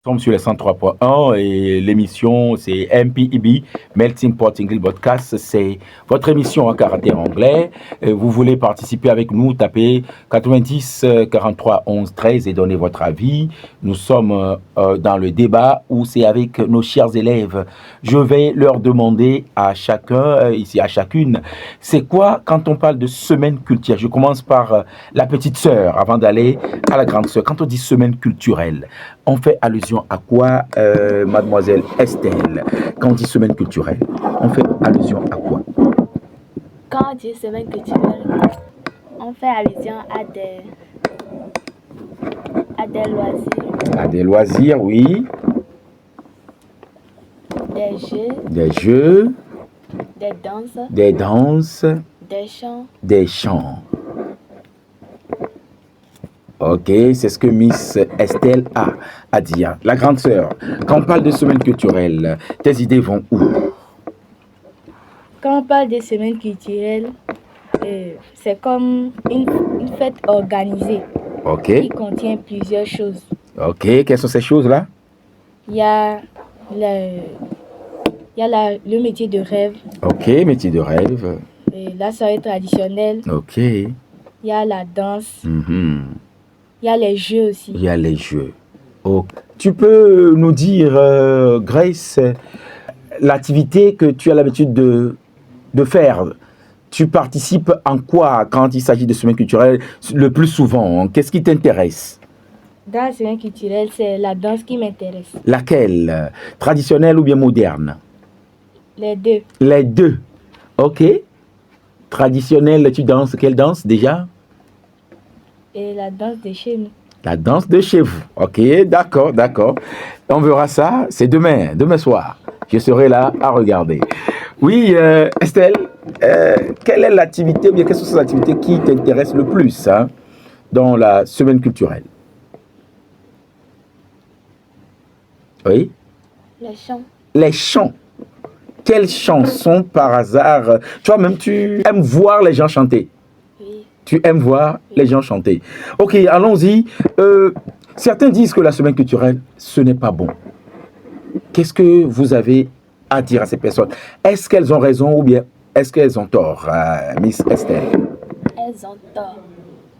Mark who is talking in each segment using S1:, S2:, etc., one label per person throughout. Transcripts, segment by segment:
S1: Nous sommes sur les 103.1 et l'émission c'est MPEB, Melting Pot English Podcast. C'est votre émission en caractère anglais. Vous voulez participer avec nous, tapez 90 43 11 13 et donnez votre avis. Nous sommes dans le débat où c'est avec nos chers élèves. Je vais leur demander à chacun, ici à chacune, c'est quoi quand on parle de semaine culturelle. Je commence par la petite sœur avant d'aller à la grande sœur. Quand on dit semaine culturelle, on fait allusion à quoi, mademoiselle Estelle? Quand on dit semaine culturelle, on fait allusion à quoi?
S2: Quand on dit semaine culturelle, on fait allusion à des loisirs.
S1: À des loisirs, oui.
S2: Des jeux.
S1: Des jeux.
S2: Des danses.
S1: Des danses.
S2: Des chants.
S1: Des chants. Ok, c'est ce que Miss Estelle a à dire. La grande sœur, quand on parle de semaine culturelle, tes idées vont où?
S2: Quand on parle de semaine culturelle, c'est comme une fête organisée.
S1: Ok.
S2: Qui contient plusieurs choses.
S1: Ok, quelles sont ces choses-là?
S2: Il y a le métier de rêve.
S1: Ok, métier de rêve.
S2: Et la soirée traditionnelle.
S1: Ok.
S2: Il y a la danse. Il y a les jeux aussi.
S1: Il y a les jeux. Oh. Tu peux nous dire, Grace, l'activité que tu as l'habitude de faire? Tu participes en quoi quand il s'agit de semaine culturelle le plus souvent? Qu'est-ce qui t'intéresse?
S2: Dans la semaine culturelle, c'est la danse qui m'intéresse.
S1: Laquelle? Traditionnelle ou bien moderne?
S2: Les deux.
S1: Les deux. Ok. Traditionnelle, tu danses quelle danse déjà?
S2: Et la danse de chez nous.
S1: La danse de chez vous. Ok, d'accord, d'accord. On verra ça, c'est demain soir. Je serai là à regarder. Oui, Estelle, quelle est l'activité, ou bien quelles sont ces activités qui t'intéressent le plus dans la semaine culturelle? Oui?
S2: Les chants.
S1: Les chants. Quelles chansons par hasard? Tu vois, même tu aimes voir les gens chanter.
S2: Oui.
S1: Tu aimes voir les gens chanter. Ok, allons-y. Certains disent que la semaine culturelle, ce n'est pas bon. Qu'est-ce que vous avez à dire à ces personnes? Est-ce qu'elles ont raison ou bien est-ce qu'elles ont tort, Miss Estelle?
S2: Elles ont tort.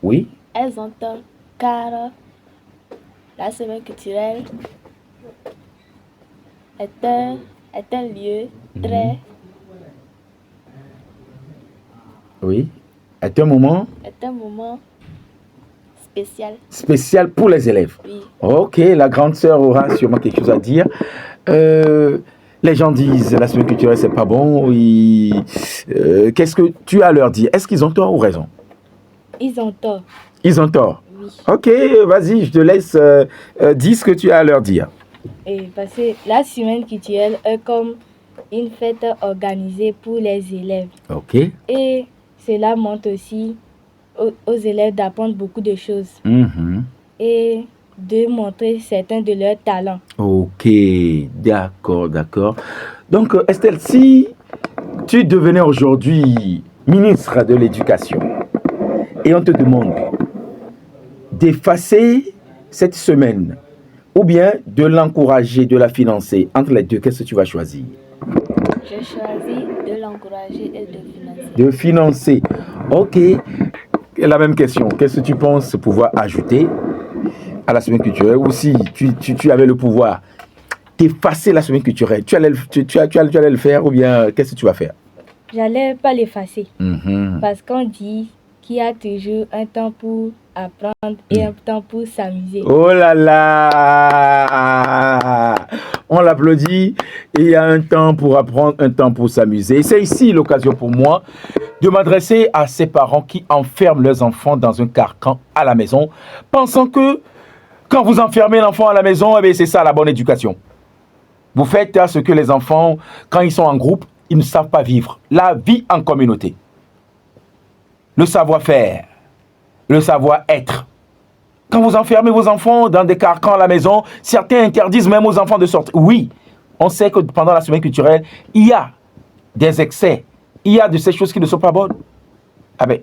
S1: Oui?
S2: Elles ont tort car la semaine culturelle est un lieu très...
S1: Oui. Est un moment
S2: spécial.
S1: Spécial pour les élèves.
S2: Oui.
S1: Ok, la grande sœur aura sûrement quelque chose à dire. Les gens disent la semaine culturelle c'est pas bon. Qu'est-ce que tu as à leur dire? Est-ce qu'ils ont tort ou raison?
S2: Ils ont tort.
S1: Ils ont tort.
S2: Oui.
S1: Ok, vas-y, je te laisse dire ce que tu as à leur dire.
S2: Et parce que la semaine culturelle est comme une fête organisée pour les élèves.
S1: Ok.
S2: Et cela montre aussi aux élèves d'apprendre beaucoup de choses. Et de montrer certains de leurs talents.
S1: Ok, d'accord, d'accord. Donc, Estelle, si tu devenais aujourd'hui ministre de l'Éducation et on te demande d'effacer cette semaine ou bien de l'encourager, de la financer, entre les deux, qu'est-ce que tu vas choisir?
S2: Je choisis de l'encourager et de financer.
S1: De financer. Ok. La même question. Qu'est-ce que tu penses pouvoir ajouter à la semaine culturelle? Ou si tu avais le pouvoir d'effacer la semaine culturelle, tu allais le faire ou bien qu'est-ce que tu vas faire?
S2: J'allais pas l'effacer. Parce qu'on dit qu'il y a toujours un temps pour apprendre et un temps pour s'amuser.
S1: Oh là là! On l'applaudit. Il y a un temps pour apprendre, un temps pour s'amuser. C'est ici l'occasion pour moi de m'adresser à ces parents qui enferment leurs enfants dans un carcan à la maison, pensant que quand vous enfermez l'enfant à la maison, eh bien, c'est ça la bonne éducation. Vous faites ce que les enfants, quand ils sont en groupe, ils ne savent pas vivre. La vie en communauté. Le savoir-faire. Le savoir-être. Quand vous enfermez vos enfants dans des carcans à la maison, certains interdisent même aux enfants de sortir. Oui, on sait que pendant la semaine culturelle, il y a des excès. Il y a de ces choses qui ne sont pas bonnes. Ah ben,